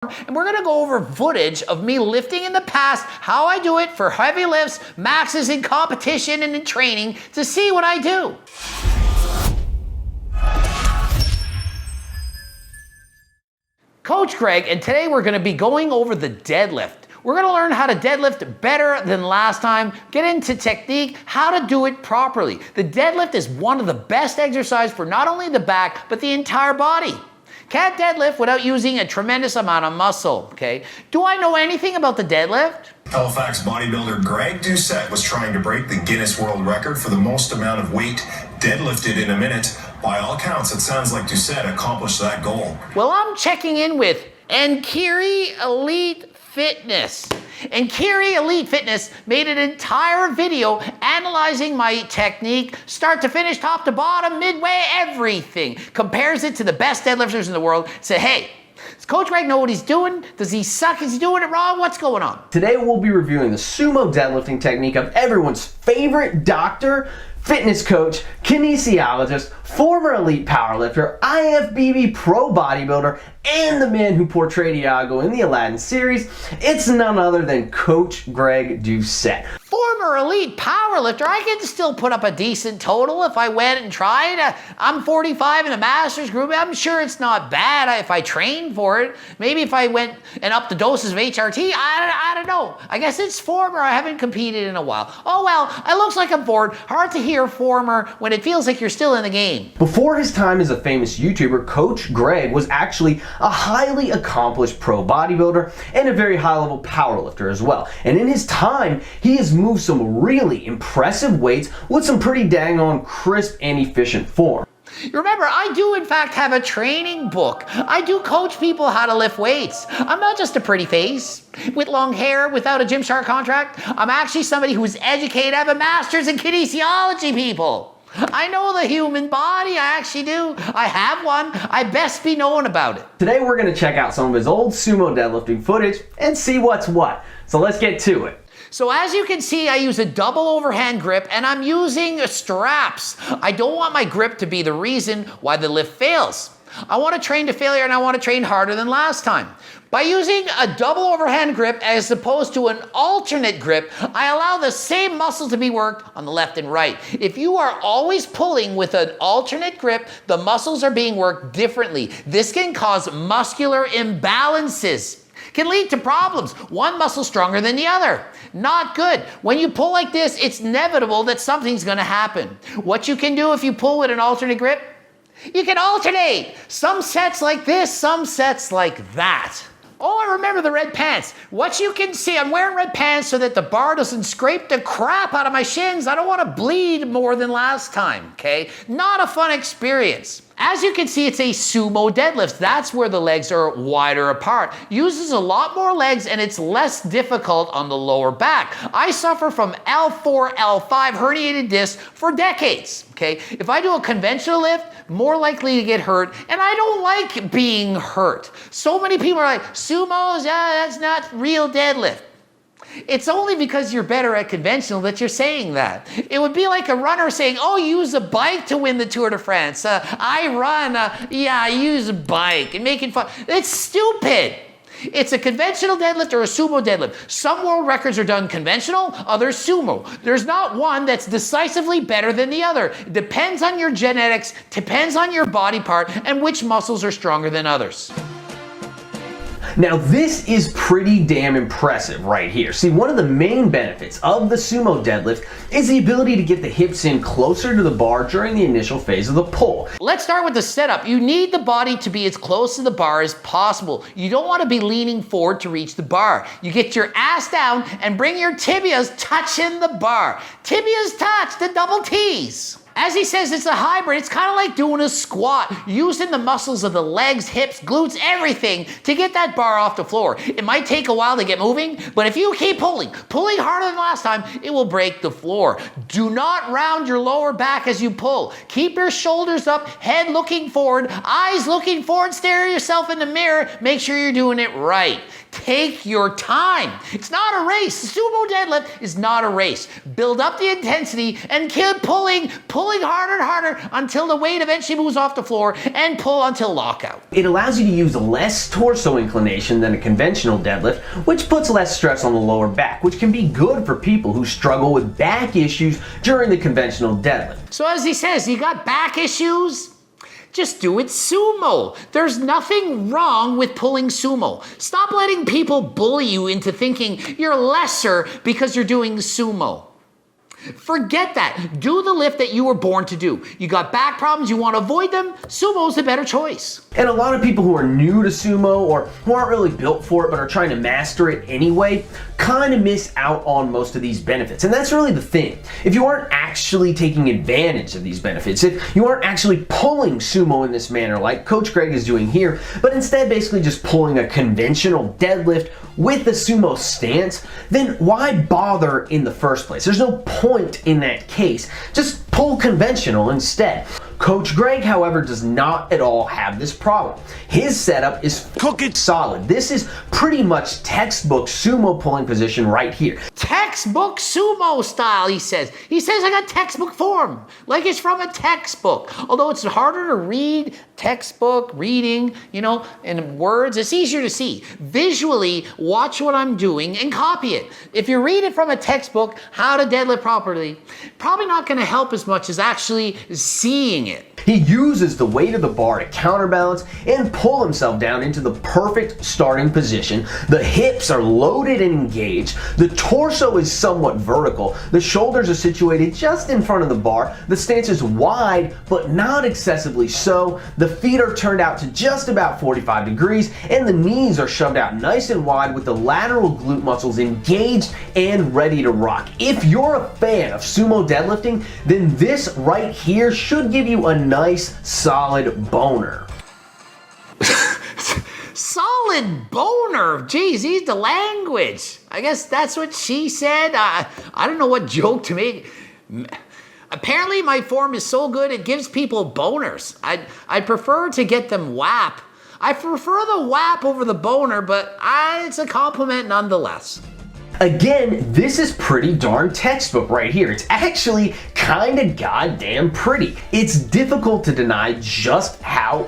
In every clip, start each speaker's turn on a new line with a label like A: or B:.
A: and we're gonna go over footage of me lifting in the past, how I do it for heavy lifts, maxes in competition and in training to see what I do. Coach Greg, and today we're gonna be going over the deadlift. We're gonna learn how to deadlift better than last time, get into technique, how to do it properly. The deadlift is one of the best exercises for not only the back, but the entire body. Can't deadlift without using a tremendous amount of muscle, okay? Do I know anything about the deadlift?
B: Halifax bodybuilder Greg Doucette was trying to break the Guinness World Record for the most amount of weight deadlifted in a minute. By all accounts, it sounds like Doucette accomplished that goal.
A: Well, I'm checking in with Enkiri Elite Fitness. Enkiri Elite Fitness made an entire video analyzing my technique, start to finish, top to bottom, midway, everything. Compares it to the best deadlifters in the world. Said, hey, does Coach Greg know what he's doing? Does he suck? Is he doing it wrong? What's going on?
C: Today we'll be reviewing the sumo deadlifting technique of everyone's favorite doctor, fitness coach, kinesiologist, former elite powerlifter, IFBB pro bodybuilder, and the man who portrayed Iago in the Aladdin series. It's none other than Coach Greg Doucette.
A: Former elite powerlifter, I can still put up a decent total if I went and tried. I'm 45 in the masters group. I'm sure it's not bad if I trained for it. Maybe if I went and upped the doses of HRT, I don't know. I guess it's former. I haven't competed in a while. Oh well, it looks like I'm bored. Hard to hear former when it feels like you're still in the game.
C: Before his time as a famous YouTuber, Coach Greg was actually a highly accomplished pro bodybuilder and a very high-level powerlifter as well. And in his time, he has moved some really impressive weights with some pretty dang on crisp and efficient form.
A: Remember, I do in fact have a training book. I do coach people how to lift weights. I'm not just a pretty face with long hair without a Gymshark contract. I'm actually somebody who's educated. I have a master's in kinesiology, people. I know the human body, I actually do. I have one. I best be known about it.
C: Today we're going to check out some of his old sumo deadlifting footage and see what's what. So let's get to it.
A: So as you can see, I use a double overhand grip and I'm using straps. I don't want my grip to be the reason why the lift fails. I want to train to failure and I want to train harder than last time. By using a double overhand grip as opposed to an alternate grip, I allow the same muscles to be worked on the left and right. If you are always pulling with an alternate grip, the muscles are being worked differently. This can cause muscular imbalances. Can lead to problems. One muscle stronger than the other. Not good. When you pull like this, it's inevitable that something's going to happen. What you can do if you pull with an alternate grip, you can alternate. Some sets like this, some sets like that. Oh, I remember the red pants. What you can see, I'm wearing red pants so that the bar doesn't scrape the crap out of my shins. I don't want to bleed more than last time, okay? Not a fun experience. As you can see, it's a sumo deadlift. That's where the legs are wider apart. Uses a lot more legs and it's less difficult on the lower back. I suffer from L4, L5 herniated discs for decades, okay? If I do a conventional lift, more likely to get hurt, and I don't like being hurt. So many people are like, sumos, that's not real deadlift. It's only because you're better at conventional that you're saying that. It would be like a runner saying, oh, you use a bike to win the Tour de France. I run, I use a bike, and making fun. It's stupid. It's a conventional deadlift or a sumo deadlift. Some world records are done conventional, others sumo. There's not one that's decisively better than the other. It depends on your genetics, depends on your body part, and which muscles are stronger than others.
C: Now this is pretty damn impressive right here. See, one of the main benefits of the sumo deadlift is the ability to get the hips in closer to the bar during the initial phase of the pull.
A: Let's start with the setup. You need the body to be as close to the bar as possible. You don't want to be leaning forward to reach the bar. You get your ass down and bring your tibias touching the bar. Tibias touch, the double T's. As he says, it's a hybrid. It's kind of like doing a squat, using the muscles of the legs, hips, glutes, everything to get that bar off the floor. It might take a while to get moving, but if you keep pulling harder than last time, it will break the floor. Do not round your lower back as you pull. Keep your shoulders up, head looking forward, eyes looking forward, stare at yourself in the mirror. Make sure you're doing it right. Take your time. It's not a race. Sumo deadlift is not a race. Build up the intensity and keep pulling. pulling harder and harder until the weight eventually moves off the floor, and pull until lockout.
C: It allows you to use less torso inclination than a conventional deadlift, which puts less stress on the lower back, which can be good for people who struggle with back issues during the conventional deadlift.
A: So as he says, you got back issues? Just do it sumo. There's nothing wrong with pulling sumo. Stop letting people bully you into thinking you're lesser because you're doing sumo. Forget that. Do the lift that you were born to do. You got back problems, you want to avoid them, sumo's the better choice.
C: And a lot of people who are new to sumo or who aren't really built for it but are trying to master it anyway kind of miss out on most of these benefits. And that's really the thing. If you aren't actually taking advantage of these benefits, if you aren't actually pulling sumo in this manner like Coach Greg is doing here, but instead basically just pulling a conventional deadlift with a sumo stance, then why bother in the first place? There's no point in that case. Just pull conventional instead. Coach Greg, however, does not at all have this problem. His setup is cooking solid. This is pretty much textbook sumo pulling position right here.
A: Textbook sumo style, he says. He says I got textbook form, like it's from a textbook. Although it's harder to read textbook, reading, in words, it's easier to see. Visually, watch what I'm doing and copy it. If you read it from a textbook, how to deadlift properly, probably not gonna help as much as actually seeing it.
C: He uses the weight of the bar to counterbalance and pull himself down into the perfect starting position. The hips are loaded and engaged. The torso is somewhat vertical. The shoulders are situated just in front of the bar. The stance is wide, but not excessively so. The feet are turned out to just about 45 degrees, and the knees are shoved out nice and wide with the lateral glute muscles engaged and ready to rock. If you're a fan of sumo deadlifting, then this right here should give you a nice, solid boner.
A: Solid boner. Geez, he's the language. I guess that's what she said. I don't know what joke to make. Apparently my form is so good it gives people boners. I'd prefer to get them WAP. I prefer the WAP over the boner, but it's a compliment nonetheless.
C: Again, this is pretty darn textbook right here. It's actually kinda goddamn pretty. It's difficult to deny just how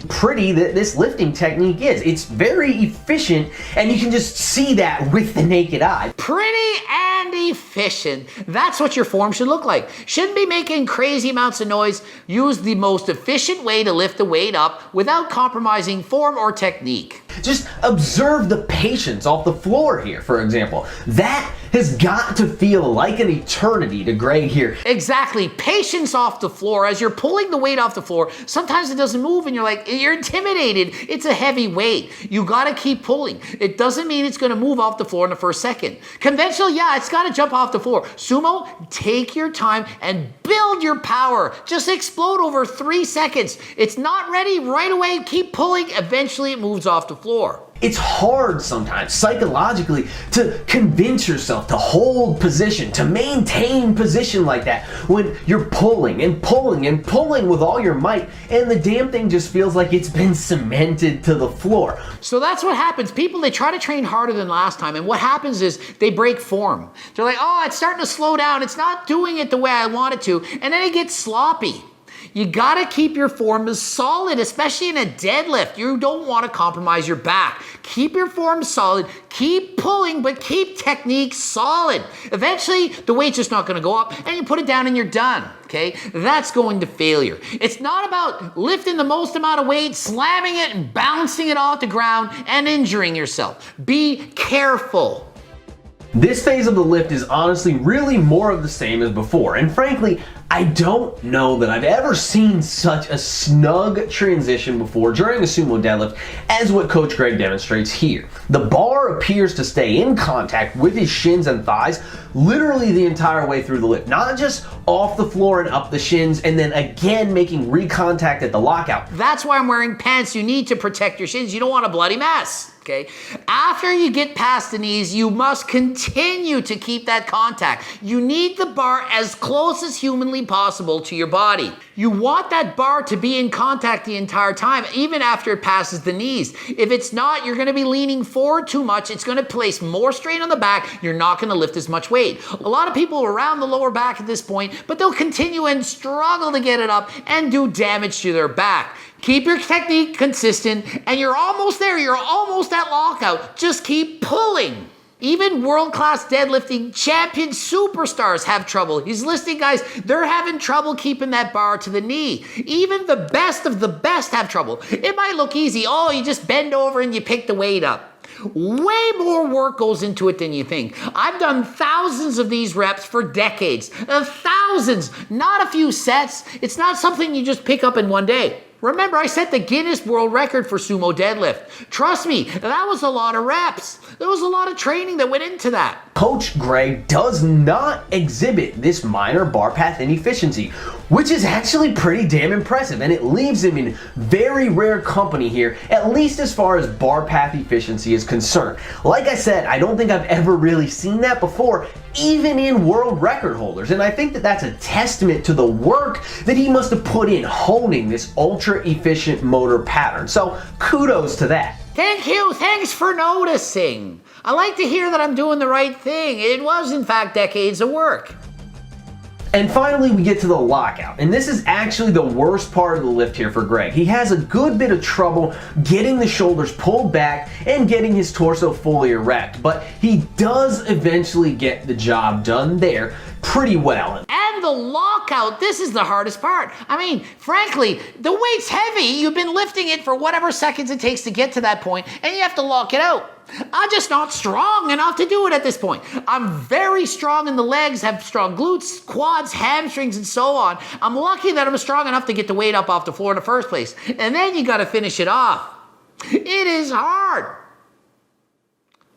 C: pretty this lifting technique is. It's very efficient, and you can just see that with the naked eye.
A: Pretty and efficient. That's what your form should look like. Shouldn't be making crazy amounts of noise. Use the most efficient way to lift the weight up without compromising form or technique.
C: Just observe the patience off the floor here, for example. That has got to feel like an eternity to Greg here.
A: Exactly. Patience off the floor. As you're pulling the weight off the floor, sometimes it doesn't move and you're intimidated. It's a heavy weight. You gotta keep pulling. It doesn't mean it's gonna move off the floor in the first second. Conventional, yeah, it's gotta jump off the floor. Sumo, take your time and build your power. Just explode over 3 seconds. It's not ready right away. Keep pulling. Eventually it moves off the floor.
C: It's hard sometimes psychologically to convince yourself to hold position, to maintain position like that when you're pulling and pulling and pulling with all your might, and the damn thing just feels like it's been cemented to the floor.
A: So that's what happens. People, they try to train harder than last time, and what happens is they break form. They're like, oh, it's starting to slow down. It's not doing it the way I want it to, and then it gets sloppy. You gotta keep your form as solid, especially in a deadlift. You don't want to compromise your back. Keep your form solid, keep pulling, but keep technique solid. Eventually, the weight's just not gonna go up, and you put it down and you're done, okay? That's going to failure. It's not about lifting the most amount of weight, slamming it and bouncing it off the ground and injuring yourself. Be careful.
C: This phase of the lift is honestly really more of the same as before, and frankly, I don't know that I've ever seen such a snug transition before during a sumo deadlift as what Coach Greg demonstrates here. The bar appears to stay in contact with his shins and thighs literally the entire way through the lift, not just off the floor and up the shins and then again making recontact at the lockout.
A: That's why I'm wearing pants. You need to protect your shins. You don't want a bloody mess. Okay. After you get past the knees, you must continue to keep that contact. You need the bar as close as humanly humanly possible to your body. You want that bar to be in contact the entire time, even after it passes the knees. If it's not, you're going to be leaning forward too much. It's going to place more strain on the back. You're not going to lift as much weight. A lot of people are around the lower back at this point, but they'll continue and struggle to get it up and do damage to their back. Keep your technique consistent, and you're almost there. You're almost at lockout. Just keep pulling. Even world-class deadlifting champion superstars have trouble. He's listing guys, they're having trouble keeping that bar to the knee. Even the best of the best have trouble. It might look easy. Oh, you just bend over and you pick the weight up. Way more work goes into it than you think. I've done thousands of these reps for decades. Thousands, not a few sets. It's not something you just pick up in one day. Remember, I set the Guinness World Record for Sumo Deadlift. Trust me, that was a lot of reps. There was a lot of training that went into that.
C: Coach Greg does not exhibit this minor bar path inefficiency, which is actually pretty damn impressive, and it leaves him in very rare company here, at least as far as bar path efficiency is concerned. Like I said, I don't think I've ever really seen that before, even in world record holders, and I think that that's a testament to the work that he must have put in honing this ultra efficient motor pattern. So kudos to that.
A: Thank you. Thanks for noticing. I like to hear that I'm doing the right thing. It was, in fact, decades of work.
C: And finally, we get to the lockout, and this is actually the worst part of the lift here for Greg. He has a good bit of trouble getting the shoulders pulled back and getting his torso fully erect, but he does eventually get the job done there pretty well.
A: And the lockout, this is the hardest part. I mean, frankly, the weight's heavy. You've been lifting it for whatever seconds it takes to get to that point, and you have to lock it out. I'm just not strong enough to do it at this point. I'm very strong in the legs, have strong glutes, quads, hamstrings, and so on. I'm lucky that I'm strong enough to get the weight up off the floor in the first place. And then you got to finish it off. It is hard.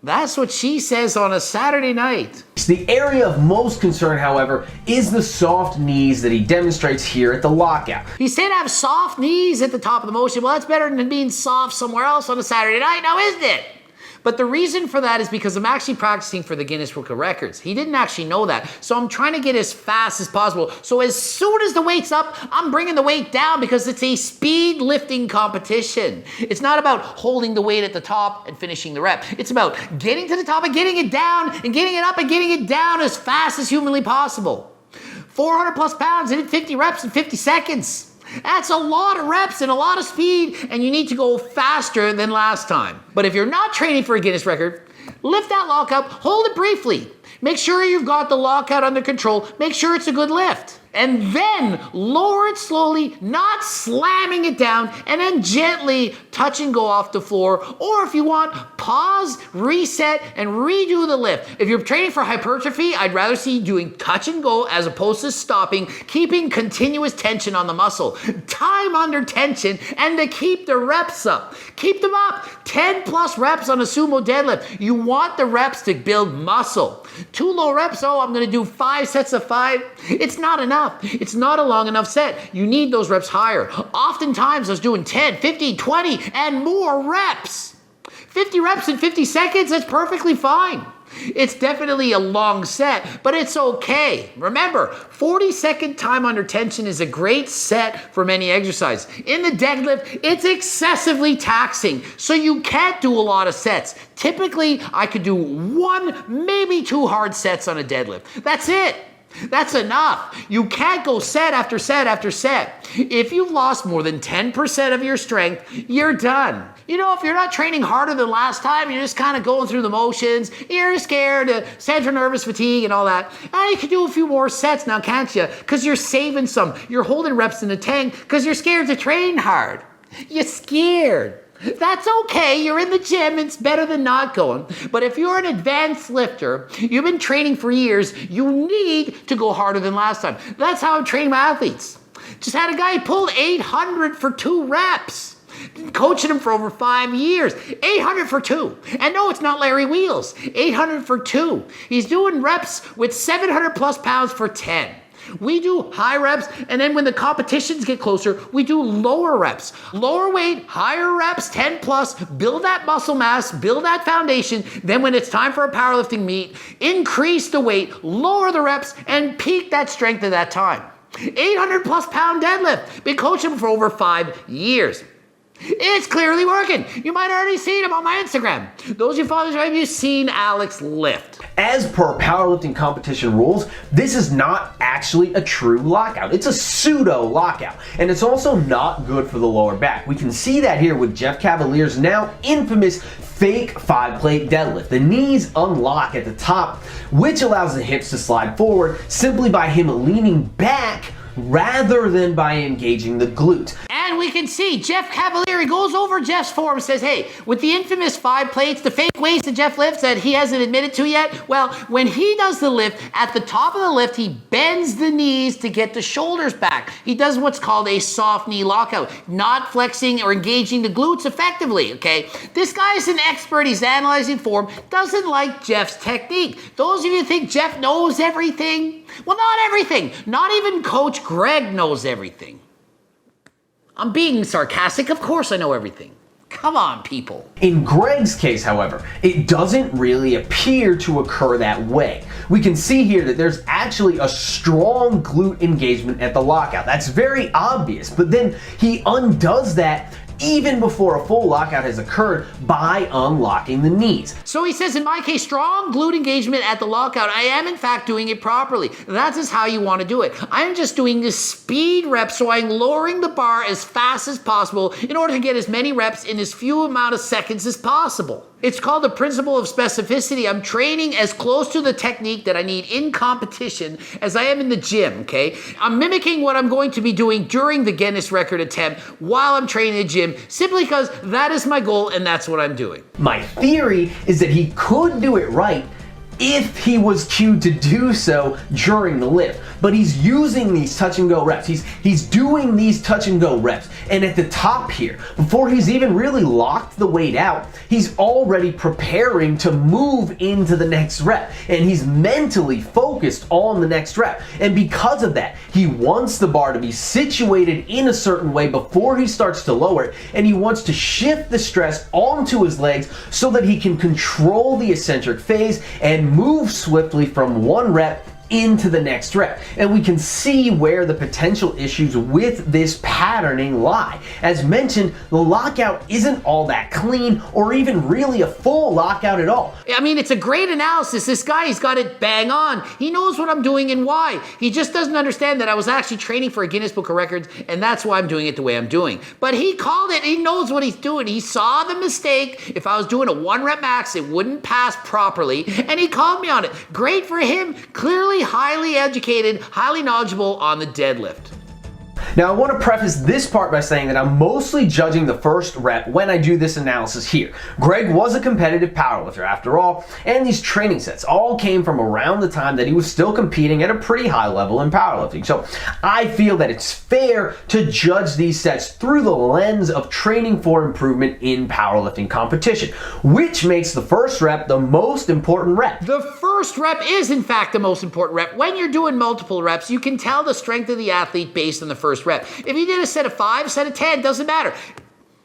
A: That's what she says on a Saturday night.
C: The area of most concern, however, is the soft knees that he demonstrates here at the lockout.
A: He said have soft knees at the top of the motion. Well, that's better than being soft somewhere else on a Saturday night, now isn't it? But the reason for that is because I'm actually practicing for the Guinness Book of Records. He didn't actually know that. So I'm trying to get as fast as possible. So as soon as the weight's up, I'm bringing the weight down because it's a speed lifting competition. It's not about holding the weight at the top and finishing the rep. It's about getting to the top and getting it down and getting it up and getting it down as fast as humanly possible. 400 plus pounds and 50 reps in 50 seconds. That's a lot of reps and a lot of speed, and you need to go faster than last time. But if you're not training for a Guinness record, lift that lockout, hold it briefly. Make sure you've got the lockout under control. Make sure it's a good lift. And then lower it slowly, not slamming it down, and then gently touch and go off the floor. Or if you want, pause, reset, and redo the lift. If you're training for hypertrophy, I'd rather see you doing touch and go as opposed to stopping, keeping continuous tension on the muscle. Time under tension, and to keep the reps up. Keep them up. 10 plus reps on a sumo deadlift. You want the reps to build muscle. Too low reps, oh, I'm going to do 5 sets of 5. It's not enough. It's not a long enough set. You need those reps higher. Oftentimes I was doing 10, 15, 20, and more reps. 50 reps in 50 seconds, that's perfectly fine. It's definitely a long set, but it's okay. Remember, 40-second time under tension is a great set for many exercises. In the deadlift, it's excessively taxing, so you can't do a lot of sets. Typically, I could do 1, maybe 2 hard sets on a deadlift. That's it. That's enough. You can't go set after set after set. If you've lost more than 10% of your strength, you're done. You know, if you're not training harder than last time, you're just kind of going through the motions, you're scared, central nervous fatigue and all that, you can do a few more sets now, can't you? Because you're saving some. You're holding reps in the tank because you're scared to train hard. You're scared. That's okay, you're in the gym, it's better than not going. But if you're an advanced lifter, you've been training for years, you need to go harder than last time. That's how I'm training my athletes. Just had a guy pull 800 for 2 reps. Been coaching him for over 5 years. 800 for 2. And no, it's not Larry Wheels. 800 for 2. He's doing reps with 700 plus pounds for 10. We do high reps, and then when the competitions get closer, we do lower reps. Lower weight, higher reps, 10 plus, build that muscle mass, build that foundation. Then when it's time for a powerlifting meet, increase the weight, lower the reps, and peak that strength at that time. 800 plus pound deadlift. Been coaching him for over 5 years. It's clearly working. You might already seen him on my Instagram. Those of you followers, have you seen Alex lift?
C: As per powerlifting competition rules, this is not actually a true lockout. It's a pseudo lockout, and it's also not good for the lower back. We can see that here with Jeff Cavalier's now infamous fake 5-plate deadlift. The knees unlock at the top, which allows the hips to slide forward simply by him leaning back rather than by engaging the glute.
A: And we can see Jeff Cavalieri goes over Jeff's form and says, hey, with the infamous 5 plates, the fake weights that Jeff lifts that he hasn't admitted to yet, well, when he does the lift, at the top of the lift, he bends the knees to get the shoulders back. He does what's called a soft knee lockout, not flexing or engaging the glutes effectively, okay? This guy is an expert. He's analyzing form, doesn't like Jeff's technique. Those of you who think Jeff knows everything, well, not everything. Not even Coach Greg knows everything. I'm being sarcastic. Of course I know everything. Come on, people.
C: In Greg's case, however, it doesn't really appear to occur that way. We can see here that there's actually a strong glute engagement at the lockout. That's very obvious, but then he undoes that even before a full lockout has occurred by unlocking the knees.
A: So he says, in my case, strong glute engagement at the lockout. I am in fact doing it properly. That is how you want to do it. I'm just doing the speed reps, so I'm lowering the bar as fast as possible in order to get as many reps in as few amount of seconds as possible. It's called the principle of specificity. I'm training as close to the technique that I need in competition as I am in the gym, okay? I'm mimicking what I'm going to be doing during the Guinness record attempt while I'm training in the gym, simply because that is my goal and that's what I'm doing.
C: My theory is that he could do it right if he was cued to do so during the lift. But he's using these touch and go reps. He's doing these touch and go reps. And at the top here, before he's even really locked the weight out, he's already preparing to move into the next rep. And he's mentally focused on the next rep. And because of that, he wants the bar to be situated in a certain way before he starts to lower it. And he wants to shift the stress onto his legs so that he can control the eccentric phase and move swiftly from one rep into the next rep. And we can see where the potential issues with this patterning lie. As mentioned, the lockout isn't all that clean or even really a full lockout at all.
A: I mean, it's a great analysis. This guy, he's got it bang on. He knows what I'm doing and why. He just doesn't understand that I was actually training for a Guinness Book of Records, and that's why I'm doing it the way I'm doing. But he called it. He knows what he's doing. He saw the mistake. If I was doing a 1-rep max, it wouldn't pass properly, and he called me on it. Great for him. Clearly highly educated, highly knowledgeable on the deadlift.
C: Now I want to preface this part by saying that I'm mostly judging the first rep when I do this analysis here. Greg was a competitive powerlifter after all, and these training sets all came from around the time that he was still competing at a pretty high level in powerlifting. So I feel that it's fair to judge these sets through the lens of training for improvement in powerlifting competition, which makes the first rep the most important rep.
A: The first rep is in fact the most important rep. When you're doing multiple reps, you can tell the strength of the athlete based on the first rep. If you did a set of 5, a set of 10, doesn't matter.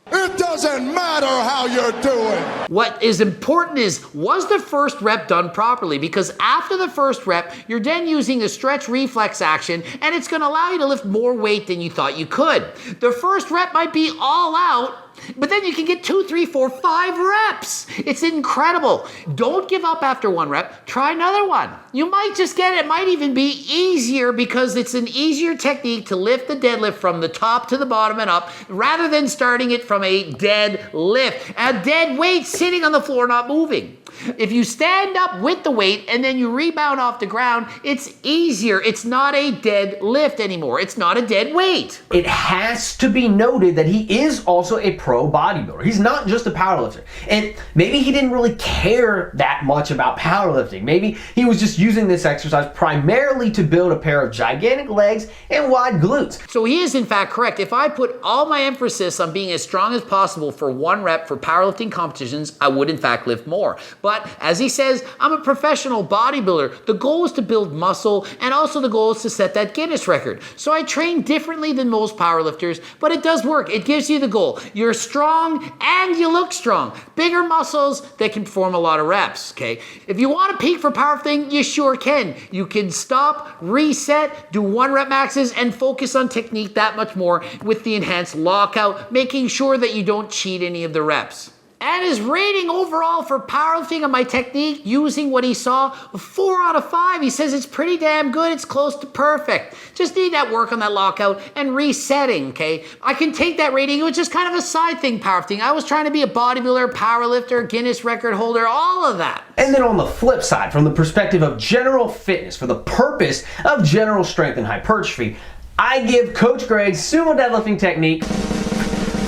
D: It doesn't matter how you're doing.
A: What is important is, was the first rep done properly? Because after the first rep, you're then using a stretch reflex action, and it's going to allow you to lift more weight than you thought you could. The first rep might be all out, but then you can get 2, 3, 4, 5 reps. It's incredible. Don't give up after 1 rep. Try another one. You might just get it. It might even be easier because it's an easier technique to lift the deadlift from the top to the bottom and up rather than starting it from a dead lift. A dead weight sitting on the floor not moving. If you stand up with the weight and then you rebound off the ground, it's easier. It's not a dead lift anymore. It's not a dead weight.
C: It has to be noted that he is also a pro bodybuilder. He's not just a powerlifter. And maybe he didn't really care that much about powerlifting. Maybe he was just using this exercise primarily to build a pair of gigantic legs and wide glutes.
A: So he is in fact correct. If I put all my emphasis on being as strong as possible for 1 rep for powerlifting competitions, I would in fact lift more. But as he says, I'm a professional bodybuilder. The goal is to build muscle, and also the goal is to set that Guinness record. So I train differently than most powerlifters, but it does work. It gives you the goal. You're strong and you look strong. Bigger muscles that can perform a lot of reps, okay? If you want to peak for powerlifting, you sure can. You can stop, reset, do 1 rep maxes, and focus on technique that much more with the enhanced lockout, making sure that you don't cheat any of the reps. And his rating overall for powerlifting on my technique, using what he saw, 4 out of 5. He says it's pretty damn good. It's close to perfect. Just need that work on that lockout and resetting, okay? I can take that rating. It was just kind of a side thing, powerlifting. I was trying to be a bodybuilder, powerlifter, Guinness record holder, all of that.
C: And then on the flip side, from the perspective of general fitness, for the purpose of general strength and hypertrophy, I give Coach Greg's sumo deadlifting technique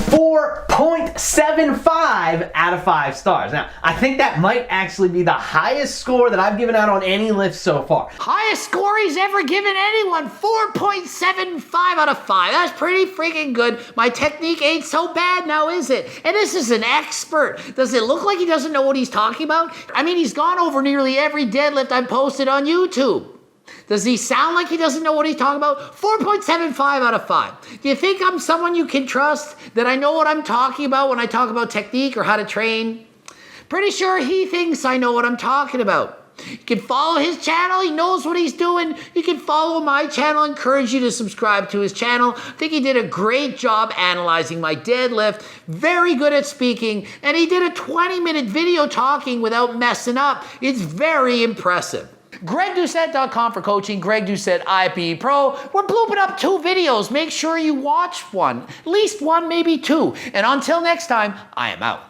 C: 4.75 out of 5 stars. Now, I think that might actually be the highest score that I've given out on any lift so far.
A: Highest score he's ever given anyone, 4.75 out of 5. That's pretty freaking good. My technique ain't so bad now, is it? And this is an expert. Does it look like he doesn't know what he's talking about? I mean, he's gone over nearly every deadlift I've posted on YouTube. Does he sound like he doesn't know what he's talking about? 4.75 out of 5. Do you think I'm someone you can trust, that I know what I'm talking about when I talk about technique or how to train? Pretty sure he thinks I know what I'm talking about. You can follow his channel. He knows what he's doing. You can follow my channel. I encourage you to subscribe to his channel. I think he did a great job analyzing my deadlift. Very good at speaking. And he did a 20-minute video talking without messing up. It's very impressive. GregDoucette.com for coaching. Greg Doucette, IFBB Pro. We're blooping up 2 videos. Make sure you watch one. At least one, maybe 2. And until next time, I am out.